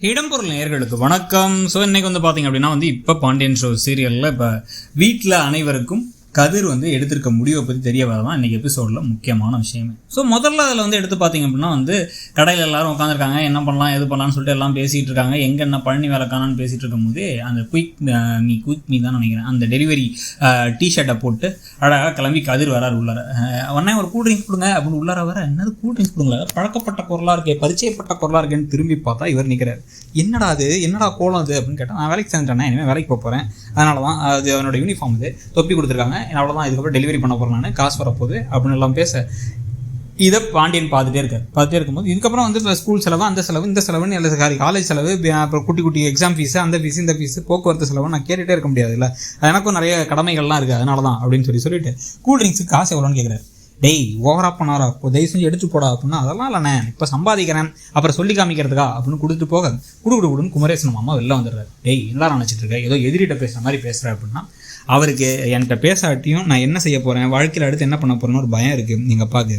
இடம்பொருள் நேயர்களுக்கு வணக்கம். ஸோ இன்னைக்கு பார்த்தீங்க அப்படின்னா இப்போ பாண்டியன் ஷோ சீரியலில் இப்போ வீட்டில் அனைவருக்கும் கதிர் எடுத்திருக்க முடிவை பற்றி தெரிய வரதான் இன்றைக்கி எபிசோடில் முக்கியமான விஷயமே. ஸோ முதல்ல அதில் எடுத்து பார்த்தீங்க அப்படின்னா கடையில் எல்லாரும் உட்காந்துருக்காங்க, என்ன பண்ணலாம் எது பண்ணலாம்னு சொல்லிட்டு எல்லாம் பேசிகிட்டு இருக்காங்க. எங்கே என்ன பழனி வேலை காணான்னு பேசிகிட்டு இருக்கும்போது அந்த குயிக் மீ தான் நினைக்கிறேன், அந்த டெலிவரி டிஷர்ட்டை போட்டு அழகாக கிளம்பி கதிர் வராரு உள்ளார. உடனே ஒரு கூல் ட்ரிங்க்ஸ் கொடுங்க அப்படின்னு உள்ளார வர, என்னது கூல் ட்ரிங்க்ஸ் கொடுங்களா, பழக்கப்பட்ட குரலாக இருக்கே, பரிச்சயப்பட்ட குரலாக இருக்கேன்னு திரும்பி பார்த்தா இவர் நிற்கிறார். என்னடா அது, என்னடா கோலம் அது அப்படின்னு கேட்டால், நான் வேலைக்கு சேர்ந்துட்டேன், இனிமேல் வேலைக்கு போக போகிறேன், அதனால தான் அது அவனோட யூனிஃபார்ம் இது தொப்பி கொடுத்துருக்காங்க, அவ்வளோதான், இதுக்கப்புறம் டெலிவரி பண்ண போகிறேன், நான் காசு வரப்போகுது அப்படின்னு எல்லாம் பேச இதை பாண்டியன் பார்த்துட்டே இருக்கும்போது இதுக்கப்புறம் இப்போ ஸ்கூல் செலவு, அந்த செலவு, இந்த செலவுன்னு எல்லா காலேஜ் செலவு, அப்புறம் குட்டி குட்டி எக்ஸாம் ஃபீஸு, அந்த ஃபீஸு, இந்த ஃபீஸு, போக்குவரத்து செலவு நான் கேட்டுகிட்டே இருக்க முடியாது இல்லை, எனக்கும் நிறைய கடமைகள்லாம் இருக்குது, அதனால தான் அப்படின்னு சொல்லிட்டு கூல் ட்ரிங்க்ஸுக்கு காசு எவ்வளோன்னு கேட்குறாரு. டெய் ஓவரா பண்ணாரா, தயவு செஞ்சு எடுத்து போடா அப்படின்னா, அதெல்லாம் இல்லைண்ணே இப்போ சம்பாதிக்கிறேன் அப்புறம் சொல்லி காமிக்கிறதுக்கா அப்படின்னு கொடுத்துட்டு போக குடுன்னு குமரேசன் மாமா வெளில வந்துடுறாரு. டெய் எல்லாரும் நினச்சிட்டு இருக்கேன், ஏதோ எதிரிட்ட பேசுகிற மாதிரி பேசுகிறேன் அப்படின்னா, அவருக்கு என்கிட்ட பேசாட்டியும் நான் என்ன செய்ய போகிறேன், வாழ்க்கையில் அடுத்து என்ன பண்ண போகிறேன்னு ஒரு பயம் இருக்குது எங்கள் அப்பாவுக்கு.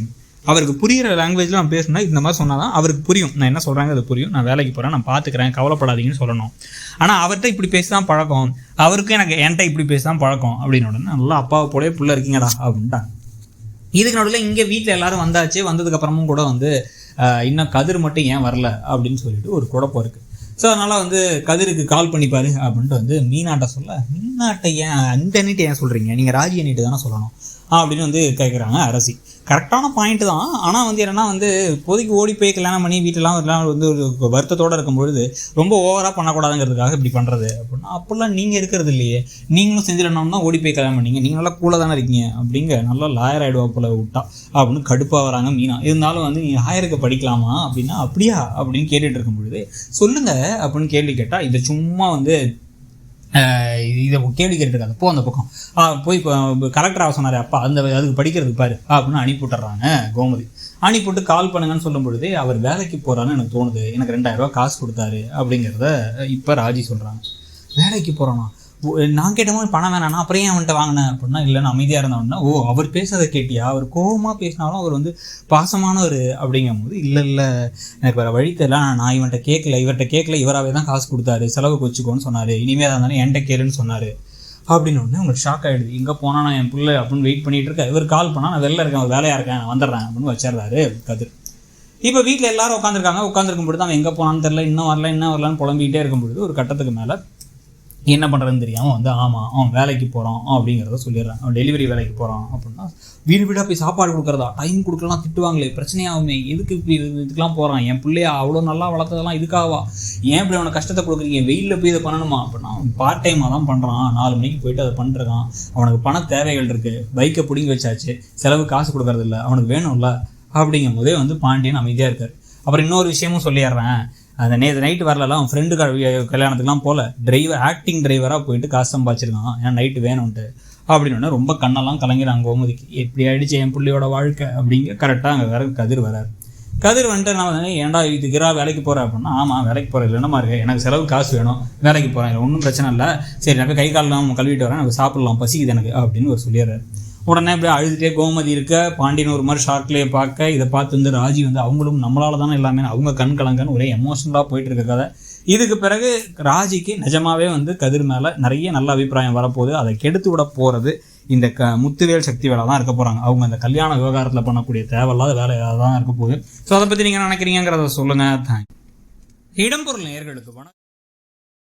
அவருக்கு புரிகிற லாங்குவேஜில் நான் பேசணும்னா இந்த மாதிரி சொன்னால் தான் அவருக்கு புரியும், நான் என்ன சொல்கிறாங்க அது புரியும், நான் வேலைக்கு போகிறேன், நான் பார்த்துக்கிறேன், கவலைப்படாதீங்கன்னு சொல்லணும். ஆனால் அவர்கிட்ட இப்படி பேசி தான் பழக்கம், அவருக்கும் என்கிட்ட இப்படி பேசி தான் பழக்கம் அப்படின்னு உடனே, நல்லா அப்பாவை போலே புள்ள இருக்கீங்கடா அப்படின்ட்டாங்க. இதுக்கு நடுவில் இங்கே வீட்டில் எல்லாரும் வந்தாச்சு, வந்ததுக்கப்புறமும் கூட இன்னும் கதிர் மட்டும் ஏன் வரல அப்படின்னு சொல்லிட்டு ஒரு குழப்பம் இருக்குது. ஸோ அதனால் கதிருக்கு கால் பண்ணிப்பார் அப்படின்ட்டு மீனாட்ட சொல்ல, மீனாட்டை ஏன் அந்த நீட்டு ஏன் சொல்கிறீங்க, நீங்கள் ராஜி நீட்டு தானே சொல்லணும் அப்படின்னு கேட்குறாங்க அரசி. கரெக்டான பாயிண்ட் தான். ஆனால் என்னென்னா இப்போதைக்கு ஓடி போய் கல்யாணம் பண்ணி வீட்டெல்லாம் எல்லாம் ஒரு வருத்தத்தோடு இருக்கும்பொழுது ரொம்ப ஓவராக பண்ணக்கூடாதுங்கிறதுக்காக இப்படி பண்ணுறது அப்படின்னா, அப்படிலாம் நீங்கள் இருக்கிறது இல்லையே, நீங்களும் செஞ்சிடணும்னா ஓடி போய் கல்யாணம் பண்ணீங்க, நீங்கள் நல்லா கூலாக தானே இருக்கீங்க அப்படிங்க நல்லா லாயர் ஆகிடுவா போல விட்டா அப்படின்னு கடுப்பாக வராங்க மீனா. இருந்தாலும் நீ லாயருக்கு படிக்கலாமா அப்படின்னா, அப்படியா அப்படின்னு கேட்டுட்டு இருக்கும் பொழுது, சொல்லுங்கள் அப்படின்னு கேள்வி கேட்டால், இதை சும்மா இதை கேள்வி கேட்டுருக்காங்க, போ அந்த பக்கம் போய் இப்போ கலெக்டராக சொன்னார் அப்பா, அதுக்கு படிக்கிறதுக்கு பாரு அப்படின்னு அனுப்பி விட்டுறாங்க கோமதி. அனுப்பிவிட்டு கால் பண்ணுங்கன்னு சொல்லும் பொழுதே, அவர் வேலைக்கு போகிறான்னு எனக்கு தோணுது, எனக்கு 2000 ரூபா காசு கொடுத்தாரு அப்படிங்கிறத இப்போ ராஜி சொல்கிறாங்க. வேலைக்கு போகிறானா, நான் கேட்டபோது பணம் வேணானா அப்புறம் ஏன் அவன்கிட்ட வாங்கினேன் அப்படின்னா, இல்லைன்னு அமைதியாக இருந்தவன்னா, ஓ அவர் பேசுறதை கேட்டியா, அவர் கோபமாக பேசினாலும் அவர் பாசமானவர் அப்படிங்கும் போது, இல்லை எனக்கு வேறு வழி தெரியல, நான் இவர்கிட்ட கேட்கல, இவராகவே தான் காசு கொடுத்தாரு, செலவுக்கு வச்சுக்கோன்னு சொன்னார், இனிமேல் தான் இருந்தாலும் என்கிட்ட கேளுன்னு சொன்னார் அப்படின்னு ஒன்று உங்களுக்கு ஷாக் ஆகிடுது. இங்கே போனால் நான் என் பிள்ளை அப்படின்னு வெயிட் பண்ணிகிட்டு இருக்கேன், இவர் கால் பண்ணால் நான் வெளில இருக்கேன், வேலையாக இருக்கேன், நான் வந்துடுறேன் அப்படின்னு வச்சிடுறாரு கதிர். இப்போ வீட்டில் எல்லாரும் உட்காந்துருக்கும் பொழுது அவன் எங்கே போனான்னு தெரில, இன்னும் வரலான்னு புலம்பிக்கிட்டே இருக்கும் பொழுது ஒரு கட்டத்துக்கு மேலே என்ன பண்ணுறதுன்னு தெரியாமல் ஆமாம் அவன் வேலைக்கு போகிறான் அப்படிங்கிறத சொல்லிடுறான். அவன் டெலிவரி வேலைக்கு போகிறான் அப்படின்னா, வீடாக போய் சாப்பாடு கொடுக்குறதா, டைம் கொடுக்கலாம் திட்டுவாங்களே, பிரச்சனையாகுமே, எதுக்கு இப்படி இதுக்கெலாம் போகிறான், என் பிள்ளையா அவ்வளோ நல்லா வளர்த்ததெல்லாம் இதுக்காகவா, ஏன் இப்படி அவனை கஷ்டத்தை கொடுக்குறீங்க, வெயிலில் போய் இதை பண்ணணுமா அப்படின்னா, அவன் பார்ட் டைமாக தான் பண்ணுறான், 4 மணிக்கு போயிட்டு அதை பண்ணுறான், அவனுக்கு பண தேவைகள் இருக்குது, பைக்கை பிடிங்கி வச்சாச்சு, செலவு காசு கொடுக்கறது இல்லை, அவனுக்கு வேணும்ல அப்படிங்கும் போதே பாண்டியன் அமைதியாக இருக்கார். அப்புறம் இன்னொரு விஷயமும் சொல்லிடுறேன், அந்த நேற்று நைட்டு வரலாம், அவன் ஃப்ரெண்டு கல்யாணத்துக்குலாம் போல ஆக்டிங் டிரைவராக போயிட்டு காசு சம்பாதிச்சிருக்கான், ஏன்னா நைட்டு வேணும்ன்ட்டு அப்படின்னு ரொம்ப கண்ணெல்லாம் கலங்கிறாங்க கோமதிக்கு. எப்படி ஆயிடுச்சு என் பிள்ளையோட வாழ்க்கை அப்படிங்க. கரெக்டாக அங்கே வேற கதிர் வராரு. கதிர் நான் ஏன்டா இதுக்குறா வேலைக்கு போகிறேன் அப்படின்னா, ஆமாம் வேலைக்கு போகிற இல்லைன்னா இருக்கு, எனக்கு செலவு காசு வேணும், வேலைக்கு போகிறேன், ஒன்றும் பிரச்சனை இல்லை, சரி நான் போய் கை காலெலாம் கழுவிட்டு வரேன், எனக்கு சாப்பிட்லாம், பசிக்குது எனக்கு அப்படின்னு ஒரு சொல்லிடுறாரு. உடனே அப்படியே அழுதுகிட்டே கோமதி இருக்க, பாண்டியன் ஒரு மாதிரி ஷார்ட்லேயே பார்க்க, இதை பார்த்து ராஜி அவங்களும் நம்மளால தானே எல்லாமே, அவங்க கண் கலங்கன்னு ஒரே எமோஷனலாக போயிட்டு இருக்க கதை. இதுக்கு பிறகு ராஜிக்கு நிஜமாவே கதிர் மேலே நிறைய நல்ல அபிப்பிராயம் வரப்போகுது. அதை கெடுத்து விட போகிறது இந்த முத்துவேல் சக்தி வேலை தான் இருக்க போகிறாங்க. அவங்க அந்த கல்யாண விவகாரத்தில் பண்ணக்கூடிய தேவையில்லாத வேலையாக தான் இருக்க போகுது. ஸோ அதை பற்றி நீங்கள் நினைக்கிறீங்கிறத சொல்லுங்கள். தேங்க்ஸ். இடம்பொருள் நேயர்களுக்கு வணக்கம்.